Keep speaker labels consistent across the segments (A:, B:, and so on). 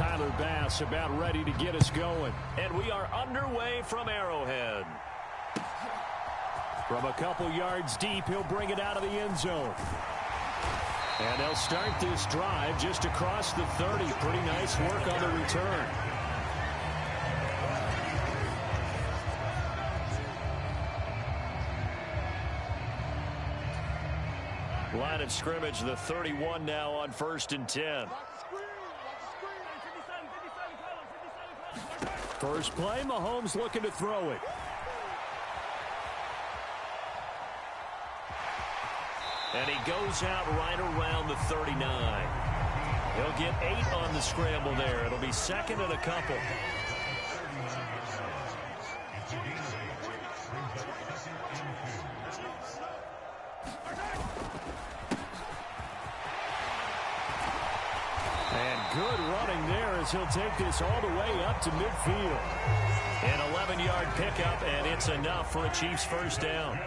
A: Tyler Bass about ready to get us going. And we are underway from Arrowhead. From a couple yards deep, he'll bring it out of the end zone. And they'll start this drive just across the 30. Pretty nice work on the return. Line of scrimmage, the 31 now on 1st and 10. First play, Mahomes looking to throw it. And he goes out right around the 39. He'll get 8 on the scramble there. It'll be second and a couple. And good running there as he'll take this all the way up to midfield. An 11-yard pickup, and it's enough for a Chiefs first down.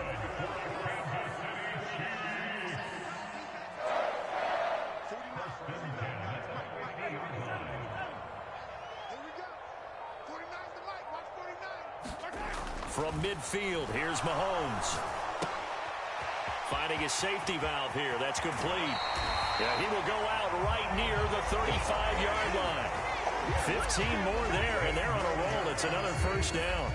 A: From midfield, here's Mahomes. Finding his safety valve here. That's complete. Yeah, he will go out right near the 35-yard line. 15 more there, and they're on a roll. It's another first down.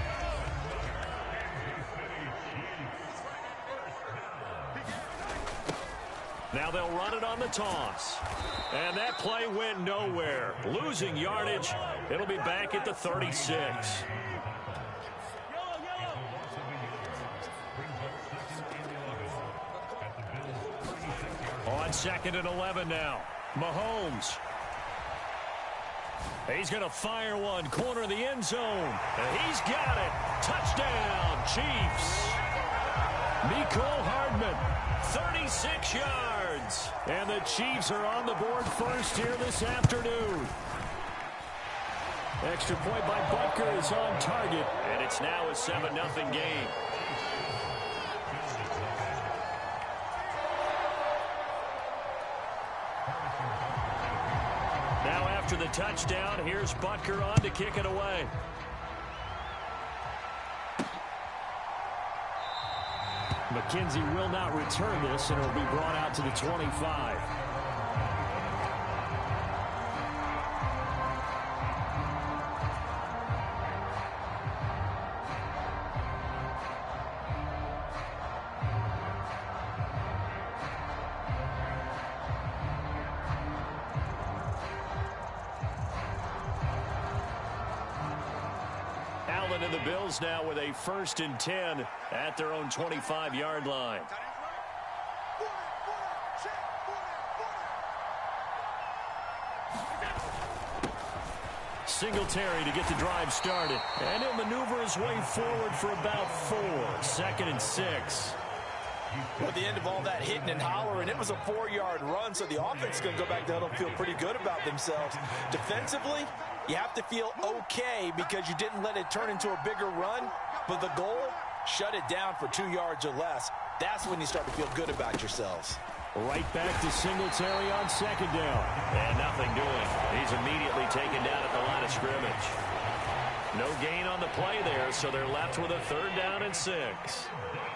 A: Now they'll run it on the toss. And that play went nowhere. Losing yardage. It'll be back at the 36. On 2nd and 11 now. Mahomes. He's going to fire one. Corner of the end zone. And he's got it. Touchdown, Chiefs. Mecole Hardman, 36 yards. And the Chiefs are on the board first here this afternoon. Extra point by Butker is on target. And it's now a 7-0 game. After the touchdown, here's Butker on to kick it away. McKenzie will not return this, and it'll be brought out to the 25. And the Bills now with a 1st and 10 at their own 25-yard line. Singletary to get the drive started. And he'll maneuver his way forward for about 4. 2nd and 6.
B: Well, at the end of all that hitting and hollering, it was a 4-yard run, so the offense is going to go back down and feel pretty good about themselves. Defensively, you have to feel okay because you didn't let it turn into a bigger run, but the goal, shut it down for 2 yards or less. That's when you start to feel good about yourselves.
A: Right back to Singletary on 2nd down. And nothing doing. He's immediately taken down at the line of scrimmage. No gain on the play there, so they're left with a 3rd down and 6.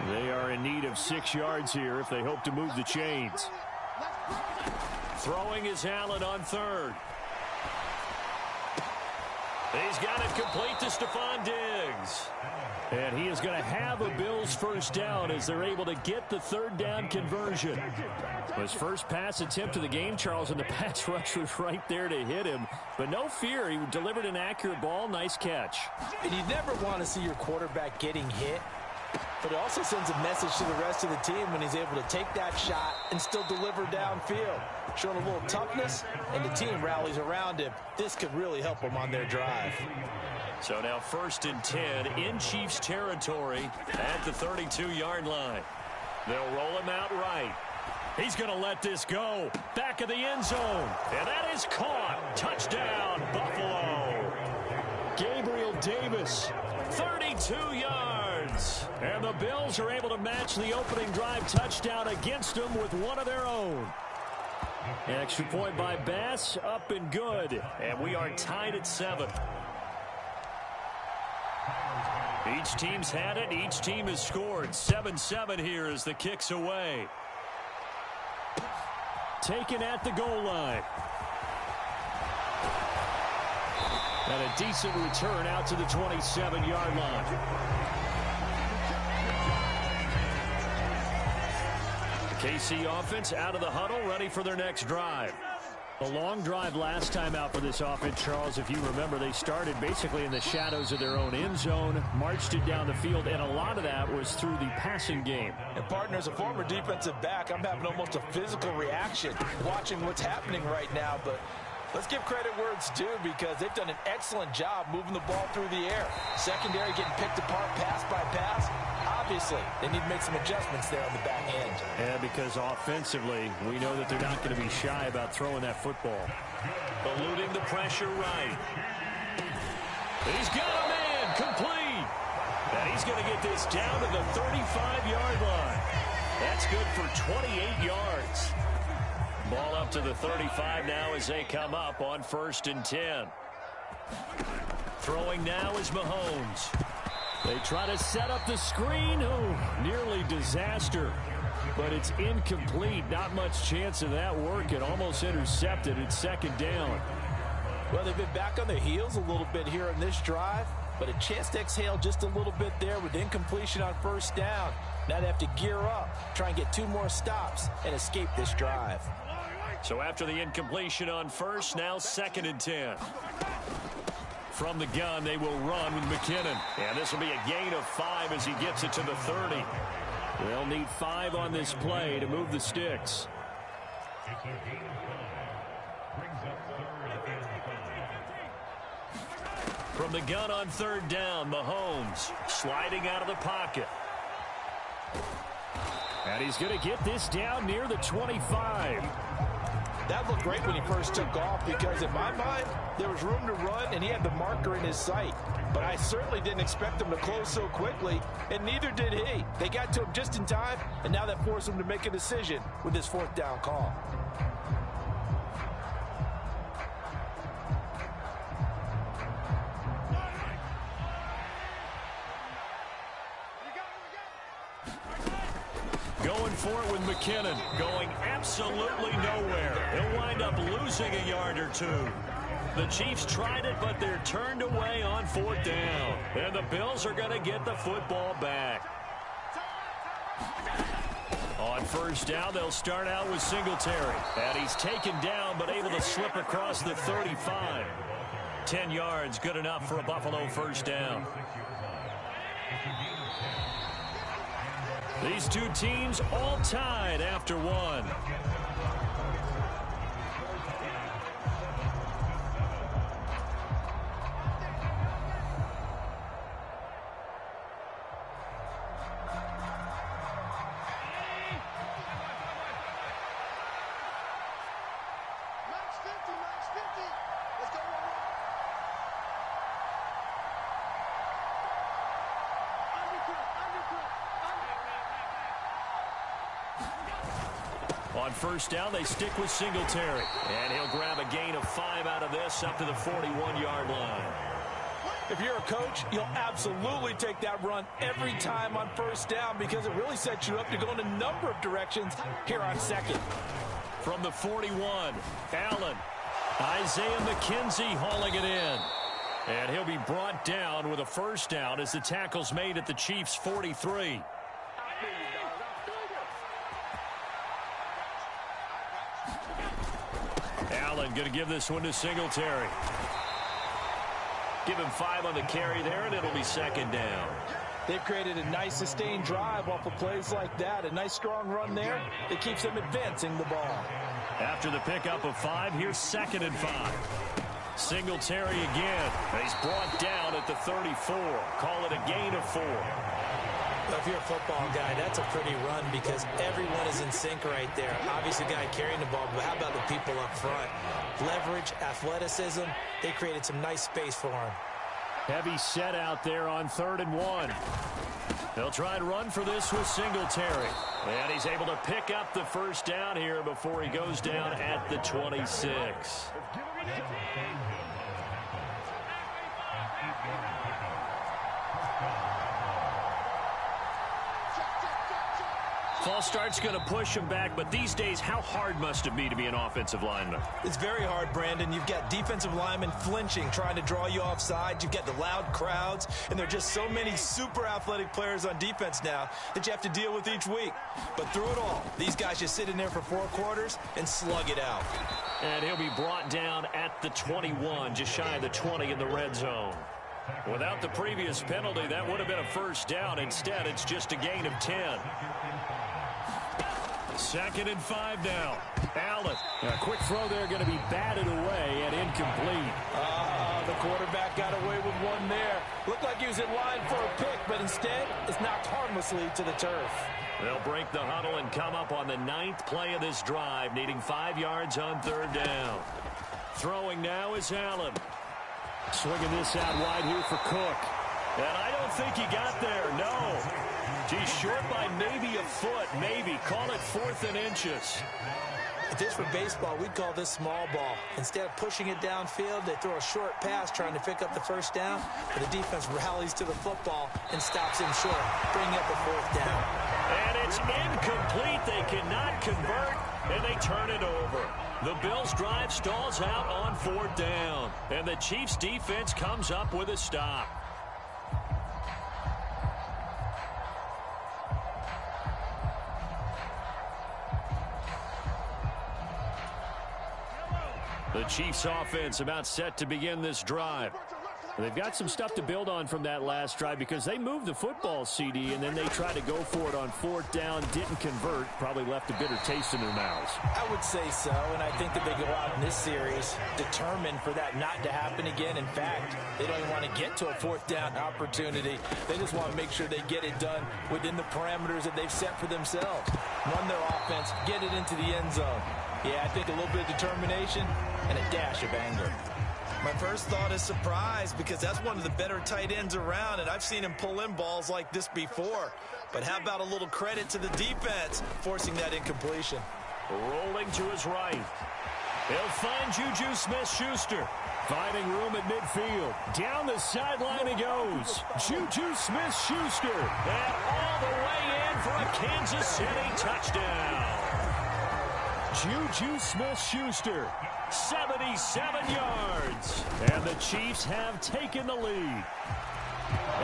A: They are in need of 6 yards here if they hope to move the chains. Throwing is Allen on 3rd. He's got it complete to Stephon Diggs. And he is going to have a Bills first down as they're able to get the 3rd down conversion. His first pass attempt of the game, Charles, and the pass rush was right there to hit him. But no fear, he delivered an accurate ball. Nice catch.
B: And you never want to see your quarterback getting hit. But it also sends a message to the rest of the team when he's able to take that shot and still deliver downfield. Showing a little toughness, and the team rallies around him. This could really help them on their drive.
A: So now 1st and 10 in Chiefs territory at the 32-yard line. They'll roll him out right. He's going to let this go. Back of the end zone. And that is caught. Touchdown, Buffalo. Gabriel Davis, 32 yards. And the Bills are able to match the opening drive touchdown against them with one of their own. Extra point by Bass, up and good. And we are tied at 7. Each team's had it. Each team has scored. 7-7 here as the kick's away. Taken at the goal line. And a decent return out to the 27-yard line. The KC offense out of the huddle, ready for their next drive. A long drive last time out for this offense, Charles. If you remember, they started basically in the shadows of their own end zone, marched it down the field, and a lot of that was through the passing game.
B: And, partner, as a former defensive back, I'm having almost a physical reaction watching what's happening right now. But let's give credit where it's due because they've done an excellent job moving the ball through the air. Secondary getting picked apart pass by pass. Obviously, they need to make some adjustments there on the back end.
A: Yeah, because offensively, we know that they're not going to be shy about throwing that football. Eluding the pressure right. He's got a man complete. And he's going to get this down to the 35-yard line. That's good for 28 yards. Ball up to the 35 now as they come up on 1st and 10. Throwing now is Mahomes. They try to set up the screen. Oh, nearly disaster. But it's incomplete. Not much chance of that working. Almost intercepted. It's 2nd down.
B: Well, they've been back on their heels a little bit here in this drive, but a chance to exhale just a little bit there with incompletion on 1st down. Now they have to gear up, try and get 2 more stops, and escape this drive.
A: So after the incompletion on 1st, now 2nd and 10. From the gun, they will run with McKinnon. And this will be a gain of 5 as he gets it to the 30. They'll need 5 on this play to move the sticks. From the gun on 3rd down, Mahomes sliding out of the pocket. And he's going to get this down near the 25.
B: That looked great when he first took off because in my mind, there was room to run and he had the marker in his sight. But I certainly didn't expect him to close so quickly, and neither did he. They got to him just in time, and now that forced him to make a decision with his 4th down call.
A: Going for it with McKinnon, going absolutely nowhere. He'll wind up losing a yard or 2. The Chiefs tried it, but they're turned away on 4th down. And the Bills are going to get the football back. On 1st down, they'll start out with Singletary. And he's taken down, but able to slip across the 35. 10 yards, good enough for a Buffalo 1st down. These two teams all tied after 1. On 1st down, they stick with Singletary. And he'll grab a gain of 5 out of this up to the 41-yard line.
B: If you're a coach, you'll absolutely take that run every time on 1st down because it really sets you up to go in a number of directions here on 2nd.
A: From the 41, Allen. Isaiah McKenzie hauling it in. And he'll be brought down with a 1st down as the tackle's made at the Chiefs' 43. Allen going to give this one to Singletary. Give him 5 on the carry there, and it'll be 2nd down.
B: They've created a nice sustained drive off of plays like that. A nice strong run there that keeps them advancing the ball.
A: After the pickup of 5, here's 2nd and 5. Singletary again. He's brought down at the 34. Call it a gain of 4.
C: Well, if you're a football guy, that's a pretty run because everyone is in sync right there. Obviously, the guy carrying the ball, but how about the people up front? Leverage, athleticism, they created some nice space for him.
A: Heavy set out there on 3rd and 1. They'll try and run for this with Singletary. And he's able to pick up the first down here before he goes down at the 26. False start's going to push him back, but these days, how hard must it be to be an offensive lineman?
C: It's very hard, Brandon. You've got defensive linemen flinching, trying to draw you offside. You've got the loud crowds, and there are just so many super athletic players on defense now that you have to deal with each week. But through it all, these guys just sit in there for 4 quarters and slug it out.
A: And he'll be brought down at the 21, just shy of the 20 in the red zone. Without the previous penalty, that would have been a first down. Instead, it's just a gain of 10. 2nd and 5 now. Allen. A quick throw there, going to be batted away and incomplete.
C: The quarterback got away with one there. Looked like he was in line for a pick, but instead, it's knocked harmlessly to the turf.
A: They'll break the huddle and come up on the 9th play of this drive, needing 5 yards on 3rd down. Throwing now is Allen. Swinging this out wide here for Cook. And I don't think he got there, no. He's short by maybe a foot, maybe. Call it 4th and inches.
C: If this were baseball, we'd call this small ball. Instead of pushing it downfield, they throw a short pass trying to pick up the first down, and the defense rallies to the football and stops him short, bringing up a 4th down.
A: And it's incomplete. They cannot convert, and they turn it over. The Bills' drive stalls out on 4th down, and the Chiefs' defense comes up with a stop. The Chiefs' offense about set to begin this drive. They've got some stuff to build on from that last drive because they moved the football, CD, and then they tried to go for it on 4th down, didn't convert, probably left a bitter taste in their mouths.
C: I would say so, and I think that they go out in this series determined for that not to happen again. In fact, they don't even want to get to a 4th down opportunity. They just want to make sure they get it done within the parameters that they've set for themselves. Run their offense, get it into the end zone. Yeah, I think a little bit of determination and a dash of anger.
D: My first thought is surprise because that's one of the better tight ends around, and I've seen him pull in balls like this before. But how about a little credit to the defense forcing that incompletion?
A: Rolling to his right. He'll find Juju Smith-Schuster. Finding room at midfield. Down the sideline he goes. Juju Smith-Schuster. And all the way in for a Kansas City touchdown. Juju Smith-Schuster, 77 yards. And the Chiefs have taken the lead.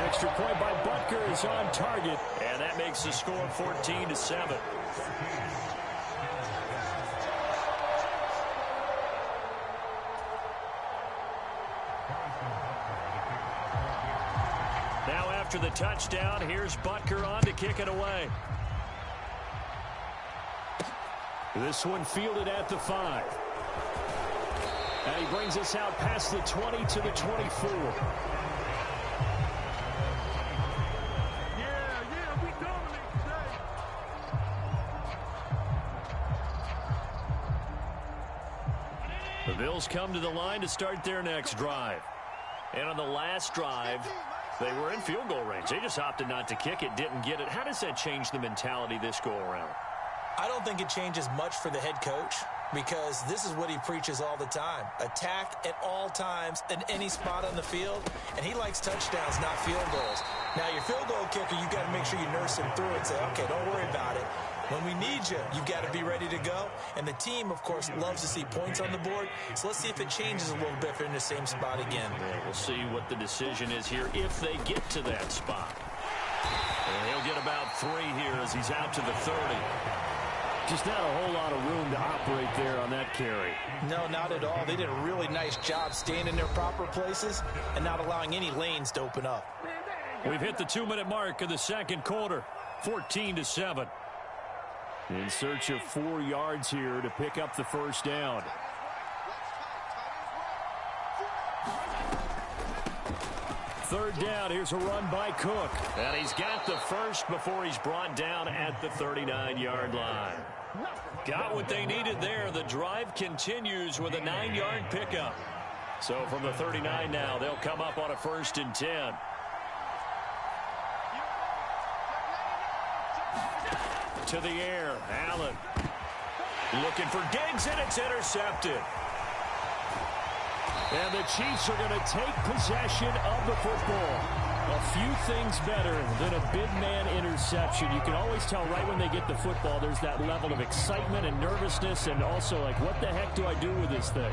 A: Extra point by Butker is on target. And that makes the score 14-7. Now after the touchdown, here's Butker on to kick it away. This one fielded at the 5. And he brings us out past the 20 to the 24.
E: We dominate today.
A: The Bills come to the line to start their next drive. And on the last drive, they were in field goal range. They just opted not to kick it, didn't get it. How does that change the mentality this go around?
C: I don't think it changes much for the head coach because this is what he preaches all the time. Attack at all times in any spot on the field, and he likes touchdowns, not field goals. Now, your field goal kicker, you've got to make sure you nurse him through and say, okay, don't worry about it. When we need you, you've got to be ready to go. And the team, of course, loves to see points on the board. So let's see if it changes a little bit if they're in the same spot again.
A: Yeah, we'll see what the decision is here if they get to that spot. And he'll get about 3 here as he's out to the 30. Just not a whole lot of room to operate there on that carry.
C: No, not at all. They did a really nice job staying in their proper places and not allowing any lanes to open up.
A: We've hit the 2-minute mark of the second quarter, 14-7. In search of 4 yards here to pick up the first down. Third down, here's a run by Cook. And he's got the first before he's brought down at the 39-yard line. Got what they needed there. The drive continues with a 9-yard pickup. So from the 39 now, they'll come up on a 1st and 10. to the air. Allen looking for Diggs, and it's intercepted. And the Chiefs are going to take possession of the football. A few things better than a big man interception. You can always tell right when they get the football, there's that level of excitement and nervousness, and also like, what the heck do I do with this thing?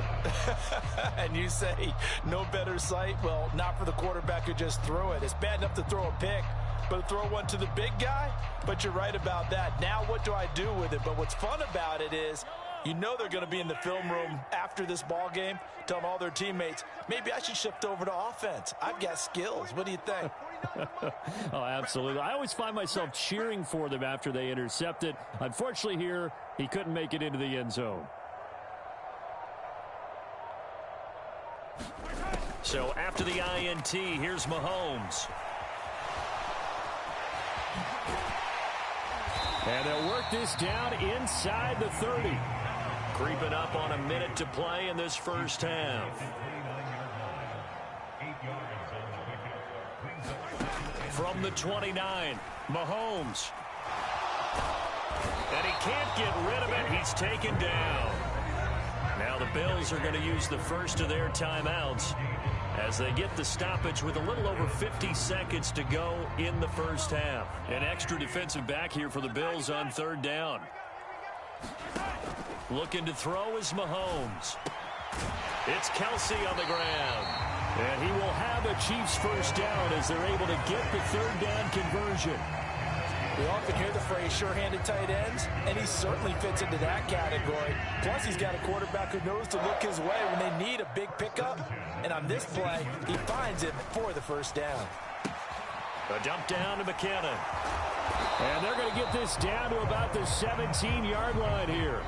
B: And you say no better sight? Well, not for the quarterback who just threw it. It's bad enough to throw a pick, but to throw one to the big guy? But you're right about that. Now what do I do with it? But what's fun about it is, you know they're going to be in the film room after this ball game telling all their teammates, maybe I should shift over to offense. I've got skills. What do you think?
A: Oh, absolutely. I always find myself cheering for them after they intercept it. Unfortunately here, he couldn't make it into the end zone. So after the INT, here's Mahomes. And they'll work this down inside the 30. Creeping up on a minute to play in this first half. From the 29, Mahomes. And he can't get rid of it. He's taken down. Now the Bills are going to use the first of their timeouts as they get the stoppage with a little over 50 seconds to go in the first half. An extra defensive back here for the Bills on third down. Looking to throw is Mahomes. It's Kelsey on the ground. And he will have a Chiefs first down as they're able to get the third down conversion.
B: We often hear the phrase sure-handed tight ends, and he certainly fits into that category. Plus, he's got a quarterback who knows to look his way when they need a big pickup. And on this play, he finds it for the first down.
A: A dump down to McKinnon. And they're going to get this down to about the 17-yard line here.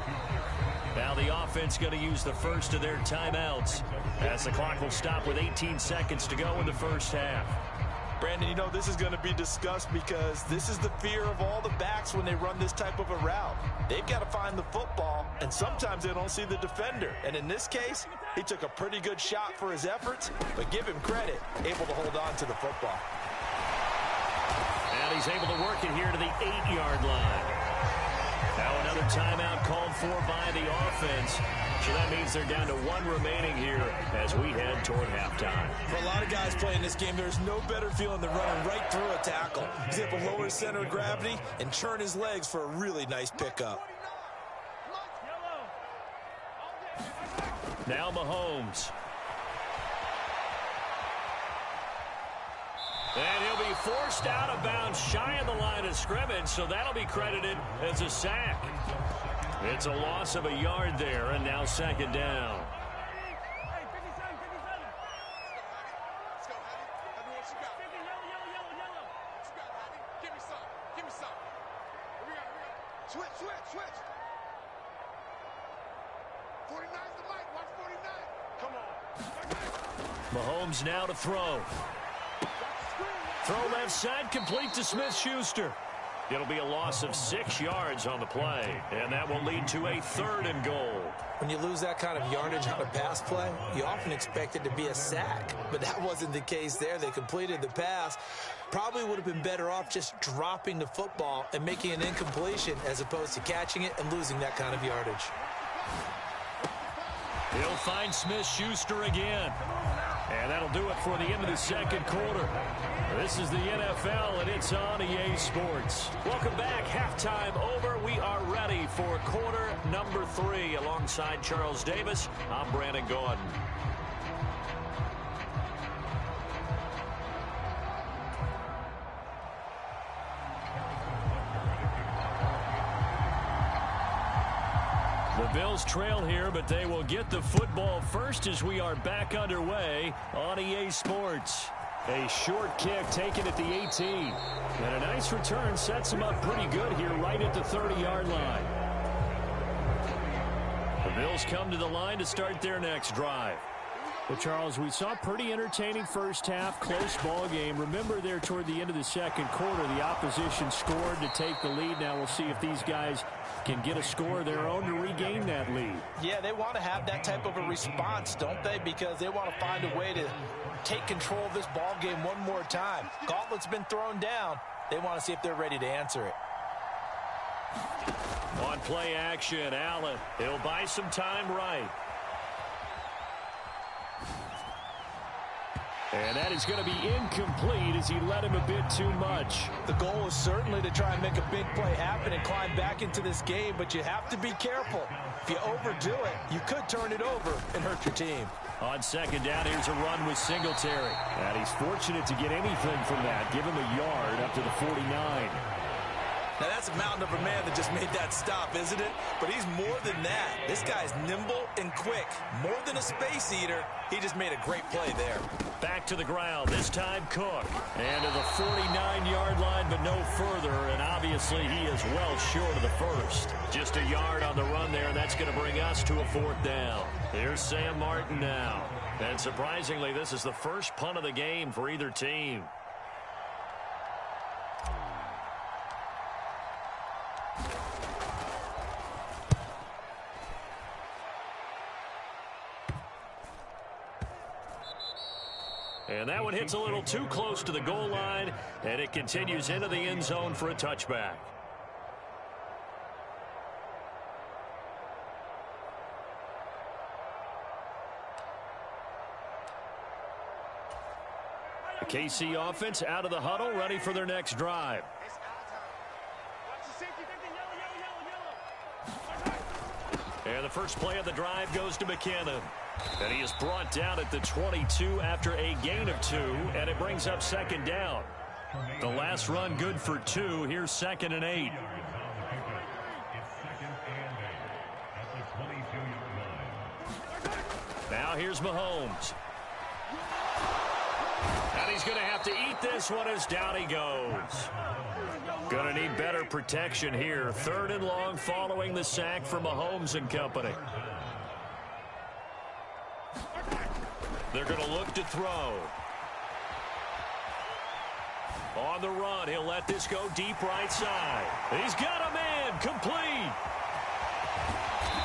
A: Now the offense going to use the first of their timeouts as the clock will stop with 18 seconds to go in the first half.
D: Brandon, you know this is going to be discussed because this is the fear of all the backs when they run this type of a route. They've got to find the football, and sometimes they don't see the defender. And in this case, he took a pretty good shot for his efforts, but give him credit, able to hold on to the football.
A: And he's able to work it here to the 8-yard line. Now another timeout called for by the offense. So that means they're down to one remaining here as we head toward halftime.
D: For a lot of guys playing this game, there's no better feeling than running right through a tackle. He's able to lower his center of gravity and churn his legs for a really nice pickup.
A: Now Mahomes. And he'll be forced out of bounds shy of the line of scrimmage, so that'll be credited as a sack. It's a loss of a yard there, and now second down.
E: Switch. 49's the mic. Watch 49. Come on.
A: Mahomes now to throw. Throw left side, complete to Smith-Schuster. It'll be a loss of 6 yards on the play, and that will lead to a 3rd and goal.
C: When you lose that kind of yardage on a pass play, you often expect it to be a sack, but that wasn't the case there. They completed the pass. Probably would have been better off just dropping the football and making an incompletion as opposed to catching it and losing that kind of yardage.
A: He'll find Smith-Schuster again. And that'll do it for the end of the second quarter. This is the NFL, and it's on EA Sports. Welcome back. Halftime over. We are ready for quarter number 3. Alongside Charles Davis, I'm Brandon Gordon. The Bills trail here, but they will get the football first as we are back underway on EA Sports. A short kick taken at the 18. And a nice return sets them up pretty good here right at the 30-yard line. The Bills come to the line to start their next drive. Well, Charles, we saw a pretty entertaining first half, close ball game. Remember there toward the end of the second quarter, the opposition scored to take the lead. Now we'll see if these guys can get a score of their own to regain that lead.
B: Yeah, they want to have that type of a response, don't they? Because they want to find a way to take control of this ball game one more time. Gauntlet's been thrown down. They want to see if they're ready to answer it.
A: On play action, Allen. He'll buy some time right. And that is going to be incomplete as he let him a bit too much.
C: The goal is certainly to try and make a big play happen and climb back into this game, but you have to be careful. If you overdo it, you could turn it over and hurt your team.
A: On second down, here's a run with Singletary. And he's fortunate to get anything from that. Give him a yard up to the 49.
C: Now, that's a mountain of a man that just made that stop, isn't it? But he's more than that. This guy's nimble and quick. More than a space eater, he just made a great play there.
A: Back to the ground, this time Cook. And to the 49-yard line, but no further. And obviously, he is well short of the first. Just a yard on the run there, and that's going to bring us to a fourth down. Here's Sam Martin now. And surprisingly, this is the first punt of the game for either team. And that one hits a little too close to the goal line, and it continues into the end zone for a touchback. The KC offense out of the huddle, ready for their next drive. And the first play of the drive goes to McKinnon. And he is brought down at the 22 after a gain of 2, and it brings up second down. The last run good for 2. Here's 2nd and 8. Now here's Mahomes. And he's going to have to eat this one as down he goes. Going to need better protection here. 3rd and long following the sack from Mahomes and company. They're going to look to throw. On the run, he'll let this go deep right side. He's got a man, complete.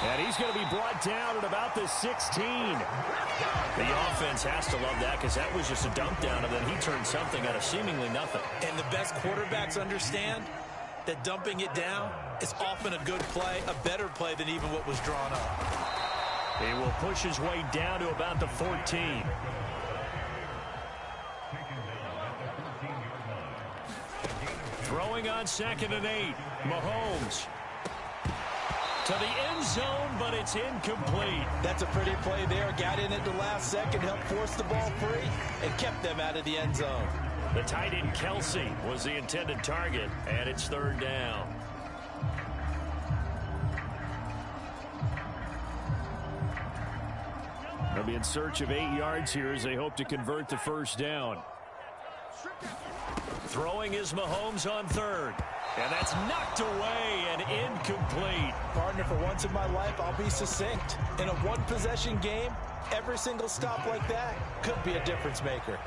A: And he's going to be brought down at about the 16. The offense has to love that because that was just a dump down, and then he turned something out of seemingly nothing.
C: And the best quarterbacks understand that dumping it down is often a good play, a better play than even what was drawn up.
A: He will push his way down to about the 14. Throwing on 2nd and 8. Mahomes. To the end zone, but it's incomplete.
C: That's a pretty play there. Got in at the last second, helped force the ball free, and kept them out of the end zone.
A: The tight end Kelsey was the intended target, and it's 3rd down. They'll be in search of 8 yards here as they hope to convert the first down. Throwing is Mahomes on 3rd. And that's knocked away and incomplete.
C: Partner, for once in my life, I'll be succinct. In a one-possession game, every single stop like that could be a difference maker.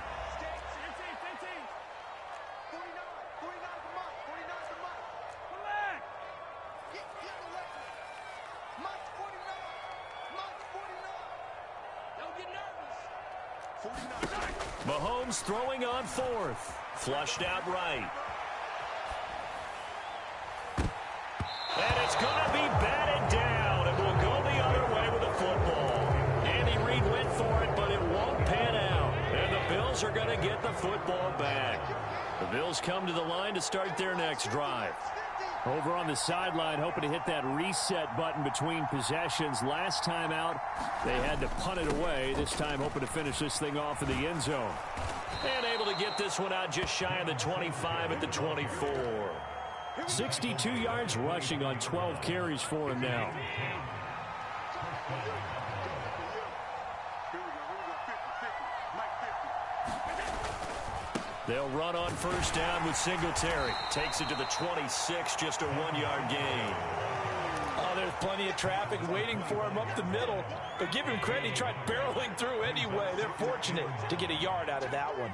A: Mahomes throwing on 4th. Flushed out right. And it's going to be batted down, and we'll go the other way with the football. Andy Reid went for it, but it won't pan out. And the Bills are going to get the football back. The Bills come to the line to start their next drive. Over on the sideline, hoping to hit that reset button between possessions. Last time out, they had to punt it away. This time, hoping to finish this thing off in the end zone. And able to get this one out just shy of the 25 at the 24. 62 yards rushing on 12 carries for him now. They'll run on first down with Singletary. Takes it to the 26, just a 1-yard gain.
C: Oh, there's plenty of traffic waiting for him up the middle. But give him credit, he tried barreling through anyway. They're fortunate to get a yard out of that one.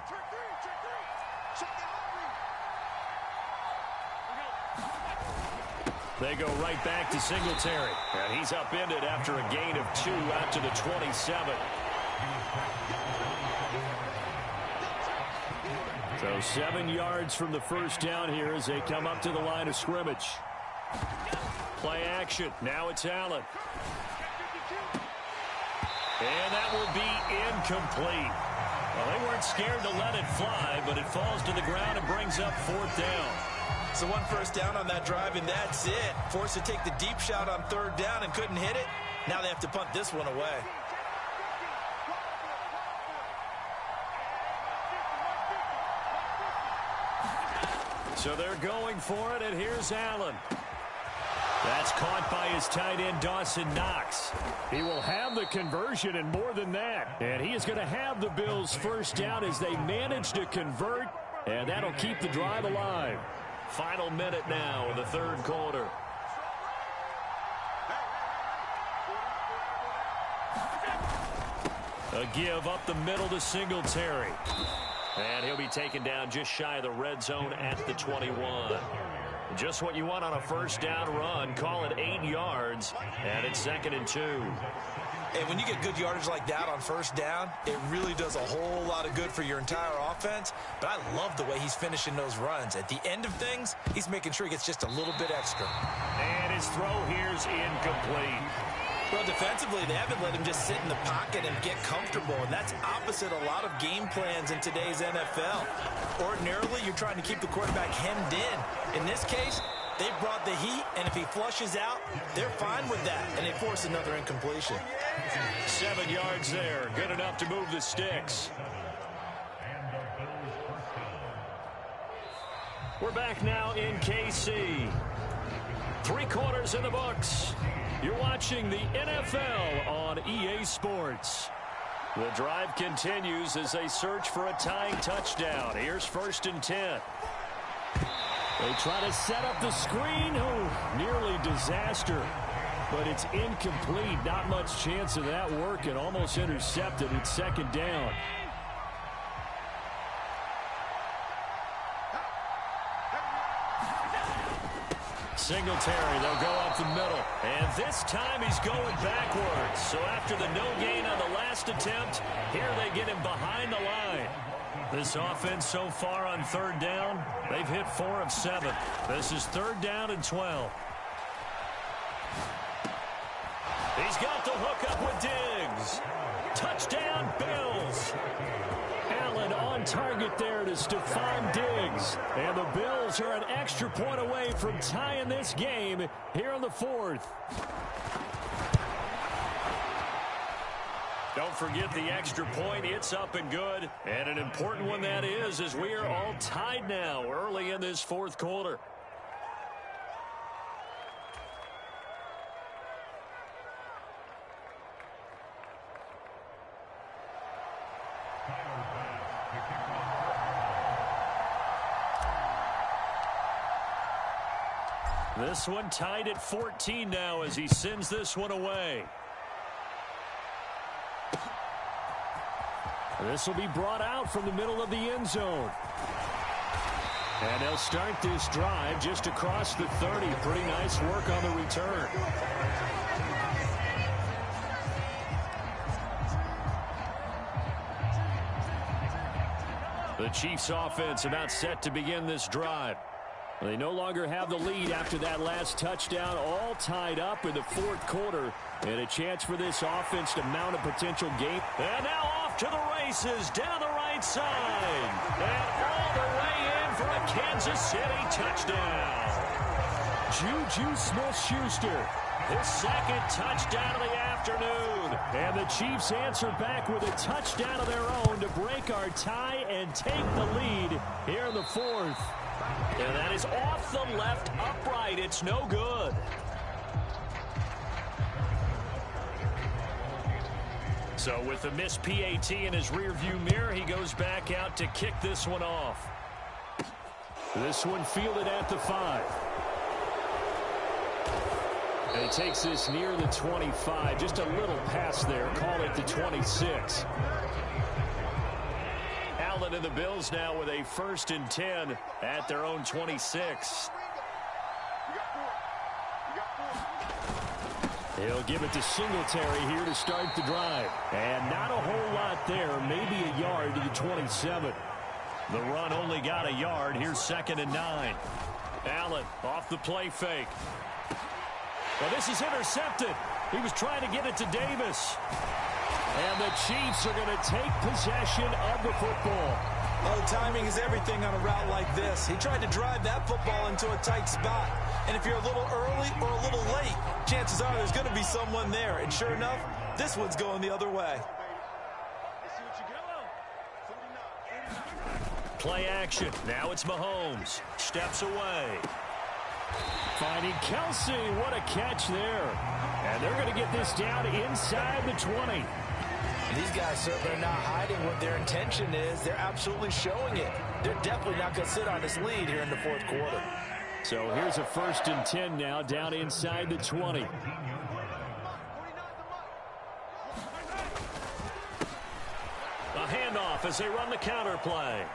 A: They go right back to Singletary. And he's upended after a gain of 2 out to the 27. So 7 yards from the first down here as they come up to the line of scrimmage. Play action. Now it's Allen. And that will be incomplete. Well, they weren't scared to let it fly, but it falls to the ground and brings up 4th down.
B: So 1 first down on that drive, and that's it. Forced to take the deep shot on 3rd down and couldn't hit it. Now they have to punt this one away.
A: So they're going for it, and here's Allen. That's caught by his tight end, Dawson Knox. He will have the conversion and more than that. And he is going to have the Bills' first down as they manage to convert, and that'll keep the drive alive. Final minute now of the 3rd quarter. A give up the middle to Singletary. And he'll be taken down just shy of the red zone at the 21. Just what you want on a first down run. Call it 8 yards, and it's 2nd and 2.
C: And when you get good yardage like that on first down, it really does a whole lot of good for your entire offense. But I love the way he's finishing those runs. At the end of things, he's making sure he gets just a little bit extra.
A: And his throw here's incomplete.
B: Well, defensively, they haven't let him just sit in the pocket and get comfortable, and that's opposite a lot of game plans in today's NFL. Ordinarily, you're trying to keep the quarterback hemmed in. In this case, they brought the heat, and if he flushes out, they're fine with that, and they force another incompletion.
A: 7 yards there, good enough to move the sticks. We're back now in KC. 3 quarters in the books. You're watching the NFL on EA Sports. The drive continues as they search for a tying touchdown. Here's 1st and 10. They try to set up the screen. Oh, nearly disaster. But it's incomplete. Not much chance of that working. Almost intercepted. It's 2nd down. Singletary, they'll go up the middle. And this time he's going backwards. So after the no gain on the last attempt, here they get him behind the line. This offense so far on 3rd down, they've hit 4 of 7. This is 3rd down and 12. He's got the hook up with Diggs. Touchdown, Bills. Allen on target there to Stephon Diggs. And the Bills are an extra point away from tying this game here in the 4th. Don't forget the extra point. It's up and good. And an important one that is, as we are all tied now early in this 4th quarter. This one tied at 14 now as he sends this one away. This will be brought out from the middle of the end zone. And they'll start this drive just across the 30. Pretty nice work on the return. The Chiefs offense about set to begin this drive. They no longer have the lead after that last touchdown, all tied up in the 4th quarter. And a chance for this offense to mount a potential game. And now off to the races down the right side. And all the way in for a Kansas City touchdown. Juju Smith-Schuster, his 2nd touchdown of the afternoon. And the Chiefs answer back with a touchdown of their own to break our tie and take the lead here in the 4th. And that is off the left upright. It's no good. So with the missed PAT in his rearview mirror, he goes back out to kick this one off. This one fielded at the 5. And he takes this near the 25. Just a little pass there. Call it the 26. Allen and the Bills now with a 1st and 10 at their own 26. He'll give it to Singletary here to start the drive. And not a whole lot there. Maybe a yard to the 27. The run only got a yard. Here's 2nd and 9. Allen off the play fake. Well, this is intercepted. He was trying to get it to Davis. And the Chiefs are going to take possession of the football.
C: Oh, timing is everything on a route like this. He tried to drive that football into a tight spot. And if you're a little early or a little late, chances are there's going to be someone there. And sure enough, this one's going the other way.
A: Play action. Now it's Mahomes. Steps away. Finding Kelsey. What a catch there. And they're going to get this down inside the 20.
B: These guys certainly are not hiding what their intention is. They're absolutely showing it. They're definitely not going to sit on this lead here in the fourth quarter.
A: So here's a 1st and 10 now down inside the 20. A handoff as they run the counter play.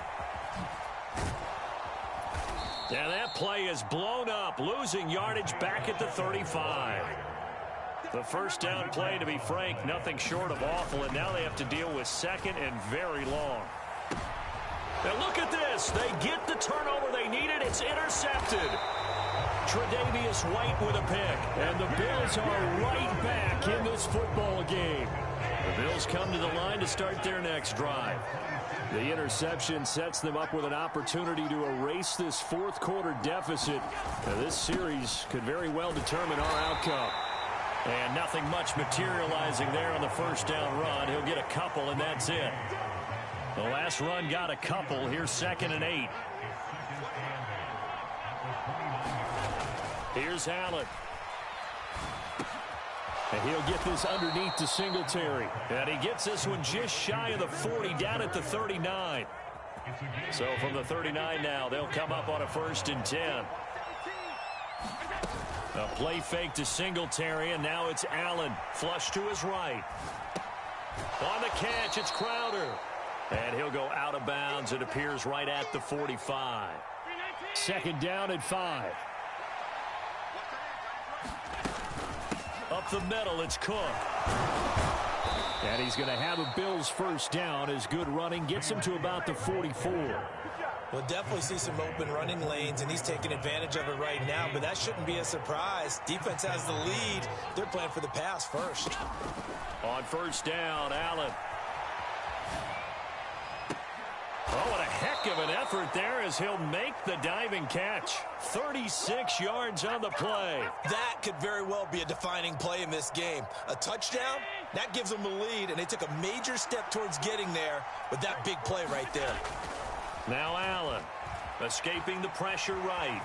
A: And that play is blown up, losing yardage back at the 35. The first down play, to be frank, nothing short of awful, and now they have to deal with 2nd and very long. Now look at this. They get the turnover they needed. It's intercepted. Tre'Davious White with a pick, and the Bills are right back in this football game. The Bills come to the line to start their next drive. The interception sets them up with an opportunity to erase this fourth quarter deficit. Now, this series could very well determine our outcome. And nothing much materializing there on the first down run. He'll get a couple, and that's it. The last run got a couple. Here's 2nd and 8. Here's Allen. And he'll get this underneath to Singletary. And he gets this one just shy of the 40, down at the 39. So from the 39 now, they'll come up on a 1st and 10. A play fake to Singletary, and now it's Allen. Flush to his right. On the catch, it's Crowder. And he'll go out of bounds. It appears right at the 45. 2nd down and 5. Up the middle, it's Cook. And he's going to have a Bills first down as good running gets him to about the 44.
C: We'll definitely see some open running lanes, and he's taking advantage of it right now, but that shouldn't be a surprise. Defense has the lead. They're playing for the pass first.
A: On 1st down, Allen. Oh, what a heck of an effort there as he'll make the diving catch. 36 yards on the play.
C: That could very well be a defining play in this game. A touchdown, that gives them the lead, and they took a major step towards getting there with that big play right there.
A: Now Allen, escaping the pressure right.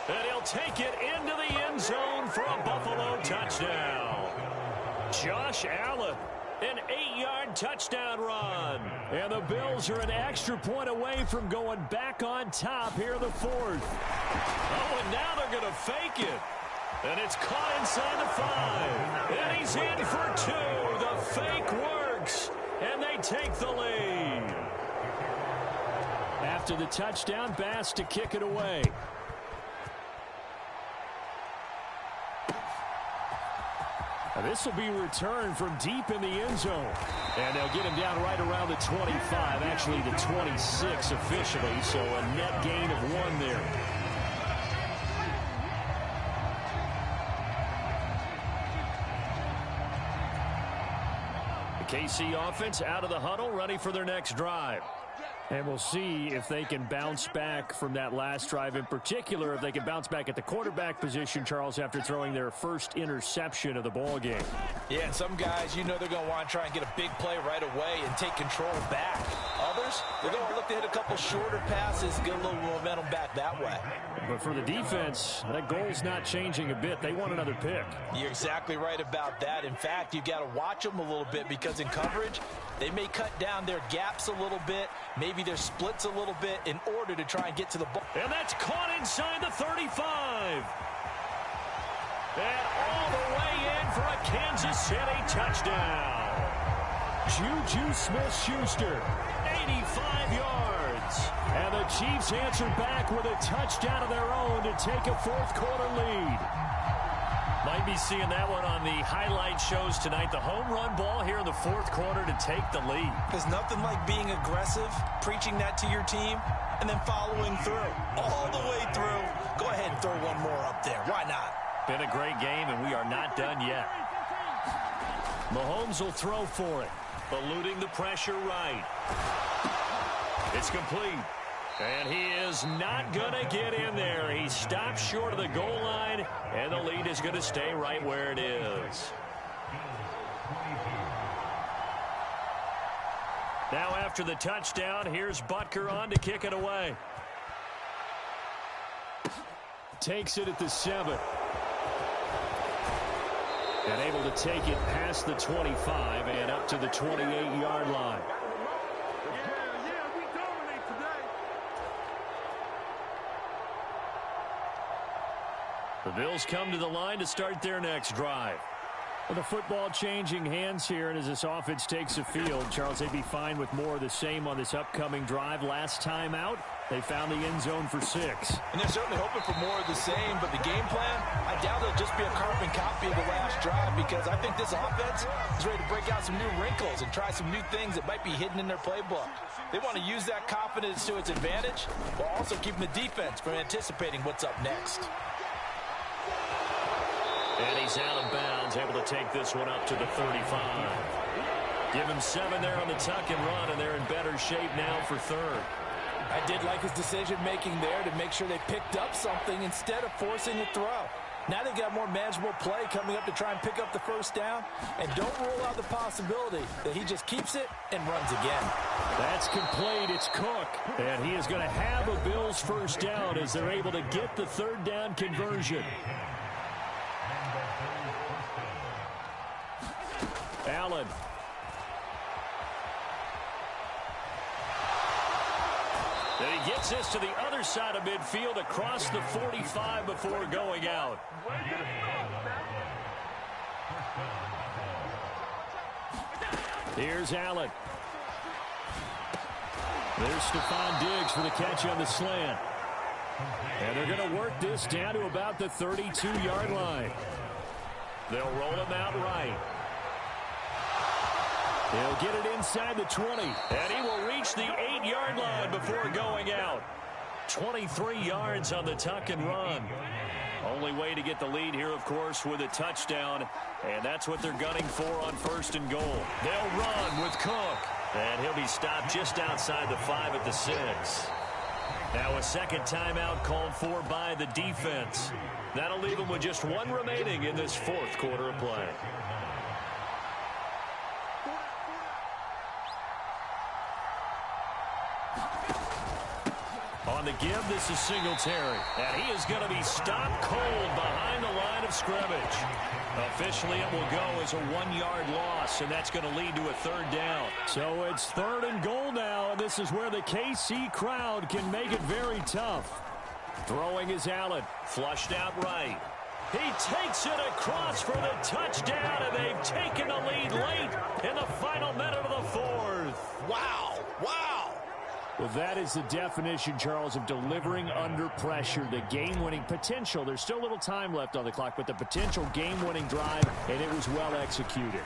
A: And he'll take it into the end zone for a Buffalo touchdown. Josh Allen, an 8-yard touchdown run. And the Bills are an extra point away from going back on top here in the 4th. Oh, and now they're going to fake it. And it's caught inside the 5. And he's in for 2. The fake works. And they take the lead. After the touchdown, Bass to kick it away. And this will be returned from deep in the end zone. And they'll get him down right around the 25, actually the 26 officially, so a net gain of 1 there. The KC offense out of the huddle, ready for their next drive. And we'll see if they can bounce back from that last drive, in particular, if they can bounce back at the quarterback position, Charles, after throwing their first interception of the ball game.
B: Yeah, and some guys, you know they're going to want to try and get a big play right away and take control back. Others, they're going to look to hit a couple shorter passes, get a little momentum back that way.
A: But for the defense, that goal's not changing a bit. They want another pick.
B: You're exactly right about that. In fact, you've got to watch them a little bit because in coverage, they may cut down their gaps a little bit, maybe their splits a little bit in order to try and get to the ball.
A: And that's caught inside the 35. And all the way in for a Kansas City touchdown. Juju Smith-Schuster, 85 yards. And the Chiefs answer back with a touchdown of their own to take a fourth quarter lead. Might be seeing that one on the highlight shows tonight. The home run ball here in the fourth quarter to take the lead.
C: There's nothing like being aggressive, preaching that to your team, and then following through. All the way through. Go ahead and throw one more up there. Why not?
A: Been a great game, and we are not done yet. Mahomes will throw for it. Eluding the pressure right. It's complete. And he is not going to get in there. He stops short of the goal line, and the lead is going to stay right where it is. Now after the touchdown, here's Butker on to kick it away. Takes it at the 7. And able to take it past the 25 and up to the 28-yard line. The Bills come to the line to start their next drive. Well, the football changing hands here, and as this offense takes the field, Charles, they'd be fine with more of the same on this upcoming drive. Last time out, they found the end zone for 6.
B: And they're certainly hoping for more of the same, but the game plan, I doubt it'll just be a carbon copy of the last drive, because I think this offense is ready to break out some new wrinkles and try some new things that might be hidden in their playbook. They want to use that confidence to its advantage, while also keeping the defense from anticipating what's up next.
A: And he's out of bounds, able to take this one up to the 35. Give him 7 there on the tuck and run, and they're in better shape now for third.
C: I did like his decision-making there to make sure they picked up something instead of forcing a throw. Now they got more manageable play coming up to try and pick up the first down, and don't rule out the possibility that he just keeps it and runs again.
A: That's complete. It's Cook, and he is going to have a Bills first down as they're able to get the third down conversion. Allen. And he gets this to the other side of midfield across the 45 before going out. Here's Allen. There's Stephon Diggs for the catch on the slant. And they're going to work this down to about the 32-yard line. They'll roll him out right. He'll get it inside the 20, and he will reach the 8-yard line before going out. 23 yards on the tuck and run. Only way to get the lead here, of course, with a touchdown, and that's what they're gunning for on first and goal. They'll run with Cook, and he'll be stopped just outside the 5 at the 6. Now a second timeout called for by the defense. That'll leave them with just 1 remaining in this fourth quarter of play. On the give, this is Singletary, and he is going to be stopped cold behind the line of scrimmage. Officially, it will go as a 1-yard loss, and that's going to lead to a third down. So it's third and goal now, and this is where the KC crowd can make it very tough. Throwing is Allen, flushed out right. He takes it across for the touchdown, and they've taken the lead late in the final minute of the fourth.
C: Wow, wow.
A: Well, that is the definition, Charles, of delivering under pressure. The game-winning potential. There's still a little time left on the clock, but the potential game-winning drive, and it was well executed.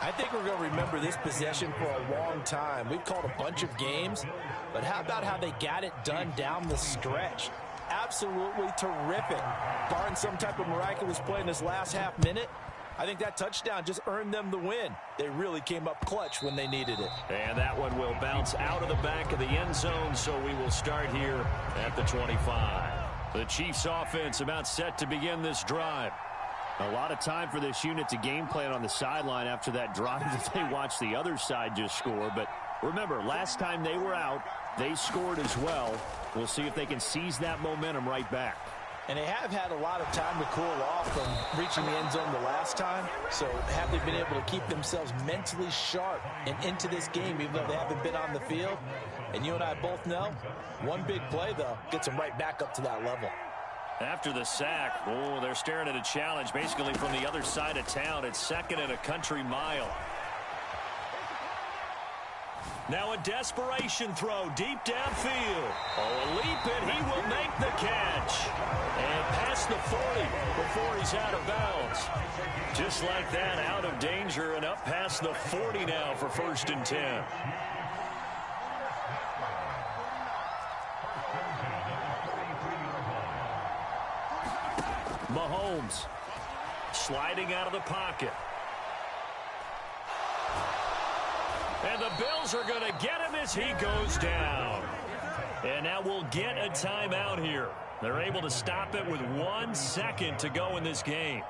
C: I think we're going to remember this possession for a long time. We've called a bunch of games, but how about how they got it done down the stretch? Absolutely terrific. Barring some type of miraculous play in this last half minute, I think that touchdown just earned them the win. They really came up clutch when they needed it.
A: And that one will bounce out of the back of the end zone, so we will start here at the 25. The Chiefs offense about set to begin this drive. A lot of time for this unit to game plan on the sideline after that drive that they watched the other side just score. But remember, last time they were out, they scored as well. We'll see if they can seize that momentum right back.
C: And they have had a lot of time to cool off from reaching the end zone the last time. So have they been able to keep themselves mentally sharp and into this game, even though they haven't been on the field? And you and I both know, one big play, though, gets them right back up to that level.
A: After the sack, oh, they're staring at a challenge basically from the other side of town. It's second and a country mile. Now a desperation throw deep downfield. Oh, a leap, and he will make the catch. And past the 40 before he's out of bounds. Just like that, out of danger and up past the 40 now for 1st and 10. Mahomes sliding out of the pocket. And the Bills are going to get him as he goes down. And now we'll get a timeout here. They're able to stop it with 1 second to go in this game.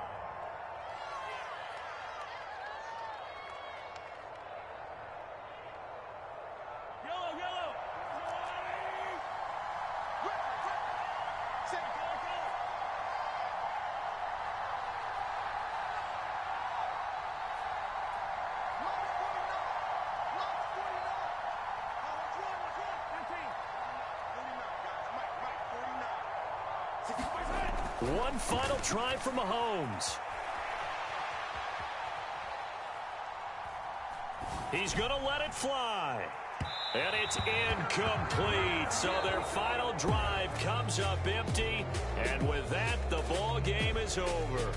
A: One final try for Mahomes. He's going to let it fly. And it's incomplete. So their final drive comes up empty. And with that, the ball game is over.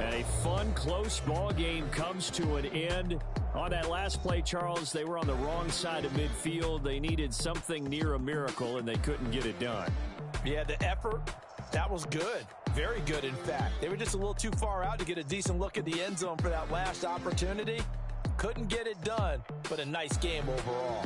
A: A fun, close ball game comes to an end. On that last play, Charles, they were on the wrong side of midfield. They needed something near a miracle, and they couldn't get it done.
B: Yeah, the effort, that was good. Very good, in fact. They were just a little too far out to get a decent look at the end zone for that last opportunity. Couldn't get it done, but a nice game overall.